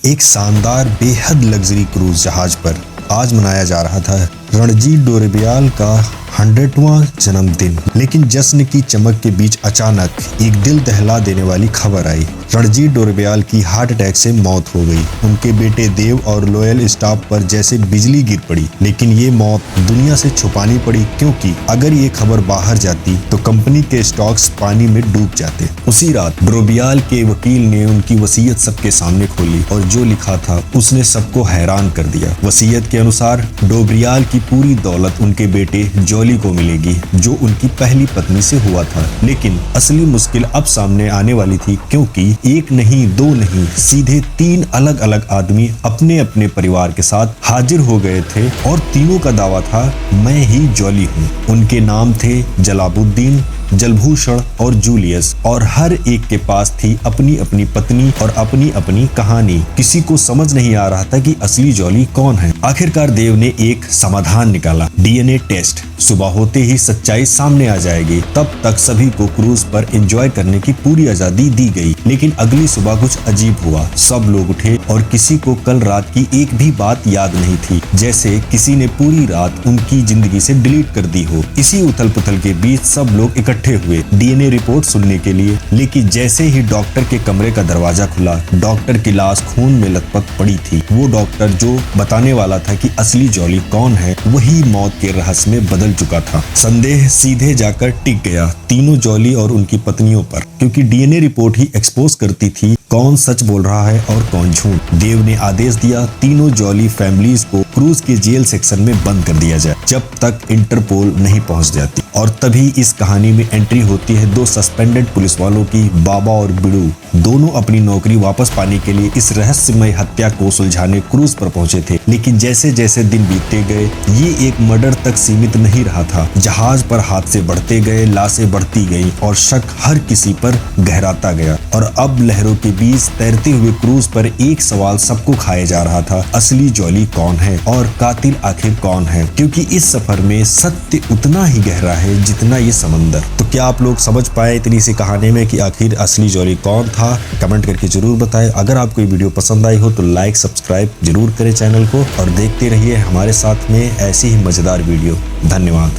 एक शानदार बेहद लग्जरी क्रूज जहाज पर आज मनाया जा रहा था रणजीत डोरेबियाल का 100वां जन्मदिन। लेकिन जश्न की चमक के बीच अचानक एक दिल दहला देने वाली खबर आई। रणजीत डोरेबियाल की हार्ट अटैक से मौत हो गई। उनके बेटे देव और लॉयल स्टाफ पर जैसे बिजली गिर पड़ी। लेकिन ये मौत दुनिया से छुपानी पड़ी, क्योंकि अगर ये खबर बाहर जाती तो कंपनी के स्टॉक्स पानी में डूब जाते। उसी रात डोरेबियाल के वकील ने उनकी वसीयत सबके सामने खोली और जो लिखा था उसने सबको हैरान कर दिया। वसीयत के अनुसार डोरेबियाल की पूरी दौलत उनके बेटे जॉली को मिलेगी, जो उनकी पहली पत्नी से हुआ था। लेकिन असली मुश्किल अब सामने आने वाली थी, क्योंकि एक नहीं, दो नहीं, सीधे 3 अलग अलग आदमी अपने अपने परिवार के साथ हाजिर हो गए थे और तीनों का दावा था मैं ही जॉली हूँ। उनके नाम थे जलालुद्दीन, जलभूषण और जूलियस, और हर एक के पास थी अपनी अपनी पत्नी और अपनी अपनी कहानी। किसी को समझ नहीं आ रहा था कि असली जॉली कौन है। आखिरकार देव ने एक समाधान निकाला, डीएनए टेस्ट। सुबह होते ही सच्चाई सामने आ जाएगी। तब तक सभी को क्रूज पर एंजॉय करने की पूरी आजादी दी गई। लेकिन अगली सुबह कुछ अजीब हुआ। सब लोग उठे और किसी को कल रात की एक भी बात याद नहीं थी, जैसे किसी ने पूरी रात उनकी जिंदगी से डिलीट कर दी हो। इसी उथल पुथल के बीच सब लोग इकट्ठे हुए डीएनए रिपोर्ट सुनने के लिए। लेकिन जैसे ही डॉक्टर के कमरे का दरवाजा खुला, डॉक्टर की लाश खून में लथपथ पड़ी थी। वो डॉक्टर जो बताने वाला था कि असली जॉली कौन है, वही मौत के रहस्य में बदल चुका था। संदेह सीधे जाकर टिक गया तीनों जॉली और उनकी पत्नियों पर, क्योंकि डीएनए रिपोर्ट ही एक्सपोज करती थी कौन सच बोल रहा है और कौन झूठ। देव ने आदेश दिया तीनों जॉली फैमिलीज को क्रूज के जेल सेक्शन में बंद कर दिया जाए, जब तक इंटरपोल नहीं पहुंच जाती। और तभी इस कहानी में एंट्री होती है 2 सस्पेंडेड पुलिस वालों की, बाबा और बिड़ू। दोनों अपनी नौकरी वापस पाने के लिए इस रहस्यमय हत्या को सुलझाने क्रूज पर पहुंचे थे। लेकिन जैसे जैसे दिन बीतते गए, ये एक मर्डर तक सीमित नहीं रहा था। जहाज पर हादसे बढ़ते गए, लाशें बढ़ती गईं और शक हर किसी पर गहराता गया। और अब लहरों के बीच तैरते हुए क्रूज पर एक सवाल सबको खाए जा रहा था, असली जॉली कौन है और कातिल आखिर कौन है? क्योंकि इस सफर में सत्य उतना ही गहरा है जितना ये समंदर। तो क्या आप लोग समझ पाए इतनी सी कहानी में कि आखिर असली जॉली कौन था? कमेंट करके जरूर बताएं। अगर आपको ये वीडियो पसंद आई हो तो लाइक सब्सक्राइब जरूर करें चैनल को, और देखते रहिए हमारे साथ में ऐसी ही मजेदार वीडियो। धन्यवाद।